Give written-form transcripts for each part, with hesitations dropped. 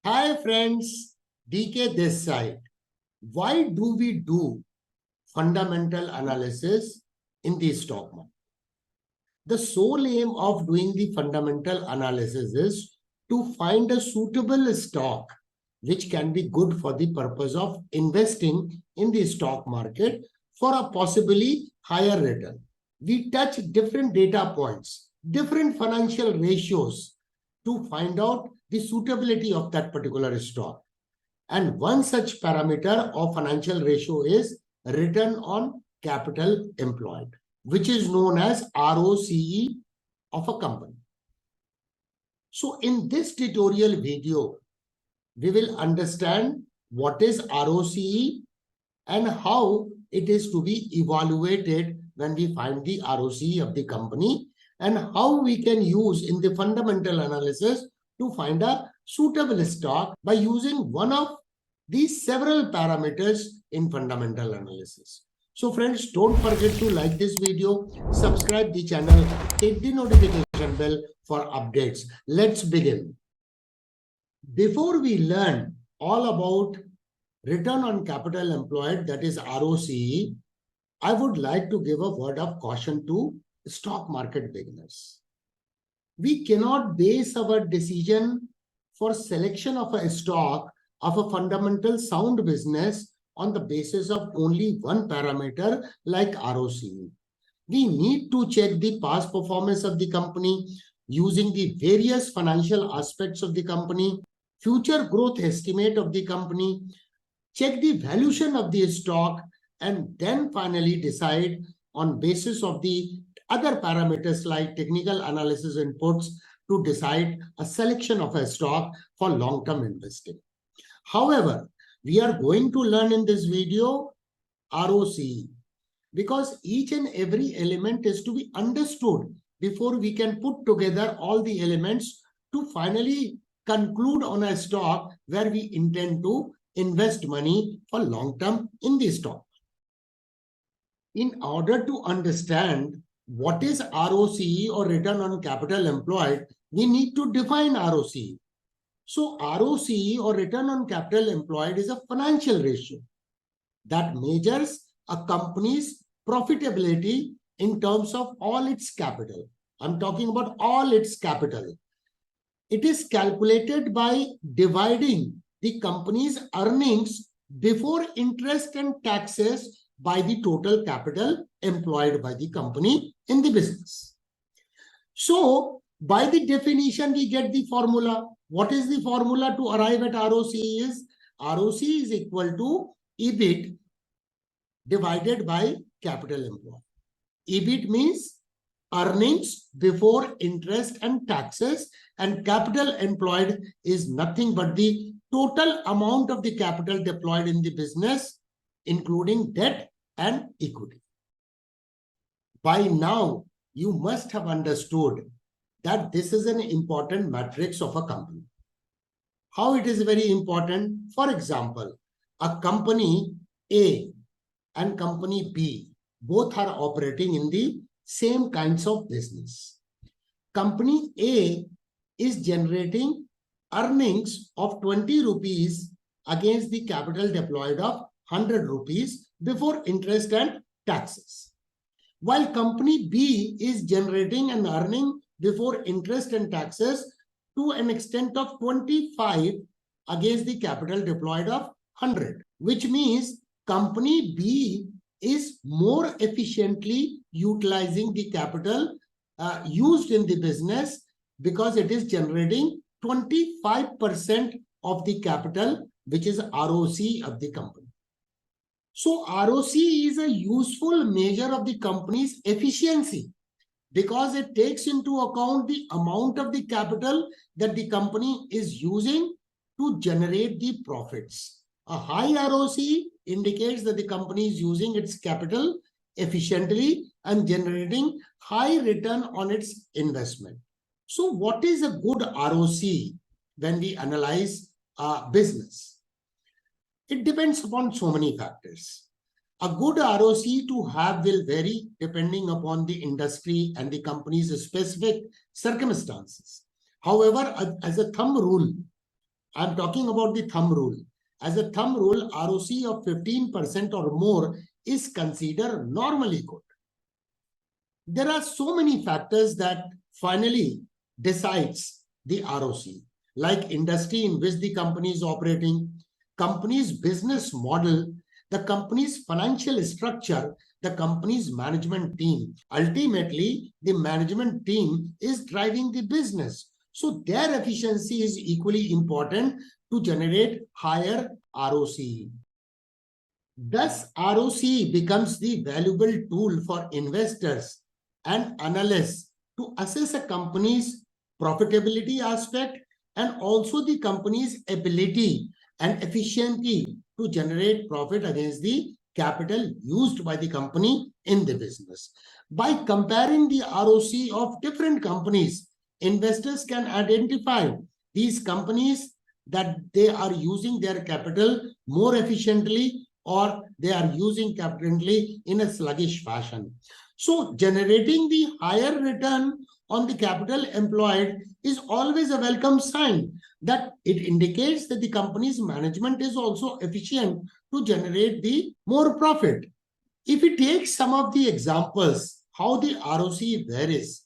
Hi friends, DK this side. Why do we do fundamental analysis in the stock market? The sole aim of doing the fundamental analysis is to find a suitable stock which can be good for the purpose of investing in the stock market for a possibly higher return. We touch different data points, different financial ratios to find out the suitability of that particular stock. And one such parameter or financial ratio is return on capital employed, which is known as ROCE of a company. So in this tutorial video, we will understand what is ROCE and how it is to be evaluated when we find the ROCE of the company, and how we can use in the fundamental analysis to find a suitable stock by using one of these several parameters in fundamental analysis. So friends, don't forget to like this video, subscribe the channel, hit the notification bell for updates. Let's begin. Before we learn all about return on capital employed, that is ROCE, I would like to give a word of caution to stock market beginners. We cannot base our decision for selection of a stock of a fundamental sound business on the basis of only one parameter like ROCE. We need to check the past performance of the company using the various financial aspects of the company, future growth estimate of the company, check the valuation of the stock, and then finally decide on basis of the other parameters like technical analysis inputs to decide a selection of a stock for long-term investing. However, we are going to learn in this video ROCE because each and every element is to be understood before we can put together all the elements to finally conclude on a stock where we intend to invest money for long-term in the stock. In order to understand what is ROCE or return on capital employed, we need to define ROCE. So ROCE or return on capital employed is a financial ratio that measures a company's profitability in terms of all its capital. I'm talking about all its capital. It is calculated by dividing the company's earnings before interest and taxes by the total capital employed by the company in the business. So, by the definition, we get the formula. What is the formula to arrive at ROCE? ROCE is equal to EBIT divided by capital employed. EBIT means earnings before interest and taxes, and capital employed is nothing but the total amount of the capital deployed in the business, including debt and equity. By now, you must have understood that this is an important matrix of a company. How it is very important? For example, a company A and company B both are operating in the same kinds of business. Company A is generating earnings of 20 rupees against the capital deployed of 100 rupees before interest and taxes. While company B is generating an earning before interest and taxes to an extent of 25 against the capital deployed of 100, which means company B is more efficiently utilizing the capital used in the business because it is generating 25% of the capital, which is ROCE of the company. So ROCE is a useful measure of the company's efficiency because it takes into account the amount of the capital that the company is using to generate the profits. A high ROCE indicates that the company is using its capital efficiently and generating high return on its investment. So what is a good ROCE when we analyze a business? It depends upon so many factors. A good ROCE to have will vary depending upon the industry and the company's specific circumstances. However, as a thumb rule, I'm talking about the thumb rule. As a thumb rule, ROCE of 15% or more is considered normally good. There are so many factors that finally decides the ROCE, like industry in which the company is operating, company's business model, the company's financial structure, the company's management team. Ultimately, the management team is driving the business. So their efficiency is equally important to generate higher ROCE. Thus, ROCE becomes the valuable tool for investors and analysts to assess a company's profitability aspect and also the company's ability and efficiency to generate profit against the capital used by the company in the business. By comparing the ROCE of different companies, investors can identify these companies that they are using their capital more efficiently or they are using capital in a sluggish fashion. So generating the higher return on the capital employed is always a welcome sign that it indicates that the company's management is also efficient to generate the more profit. If we take some of the examples, how the ROCE varies,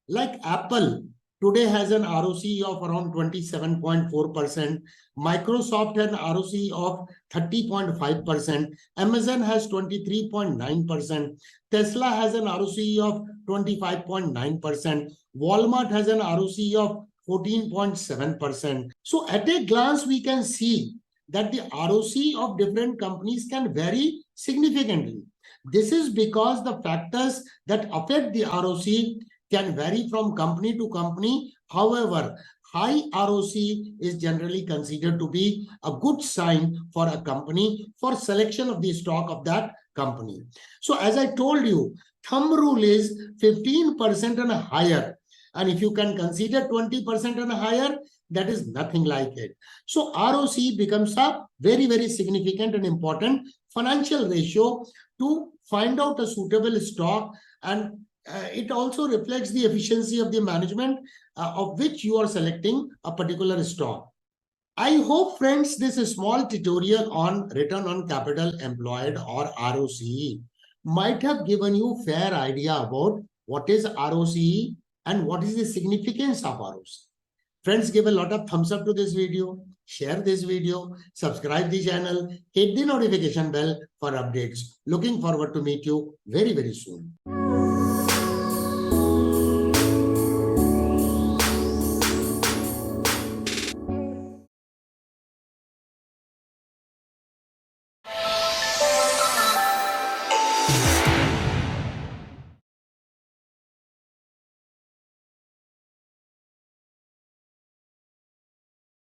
like Apple today has an ROCE of around 27.4%. Microsoft has an ROCE of 30.5%. Amazon has 23.9%. Tesla has an ROCE of 25.9%. Walmart has an ROCE of 14.7%. So at a glance, we can see that the ROCE of different companies can vary significantly. This is because the factors that affect the ROCE can vary from company to company. However, high ROCE is generally considered to be a good sign for a company for selection of the stock of that company. So as I told you, thumb rule is 15% and higher. And if you can consider 20% and higher, that is nothing like it. So ROCE becomes a very, very significant and important financial ratio to find out a suitable stock, and it also reflects the efficiency of the management of which you are selecting a particular stock. I hope, friends, this small tutorial on return on capital employed or ROCE might have given you a fair idea about what is ROCE and what is the significance of ROCE. Friends, give a lot of thumbs up to this video, share this video, subscribe the channel, hit the notification bell for updates. Looking forward to meet you very, very soon.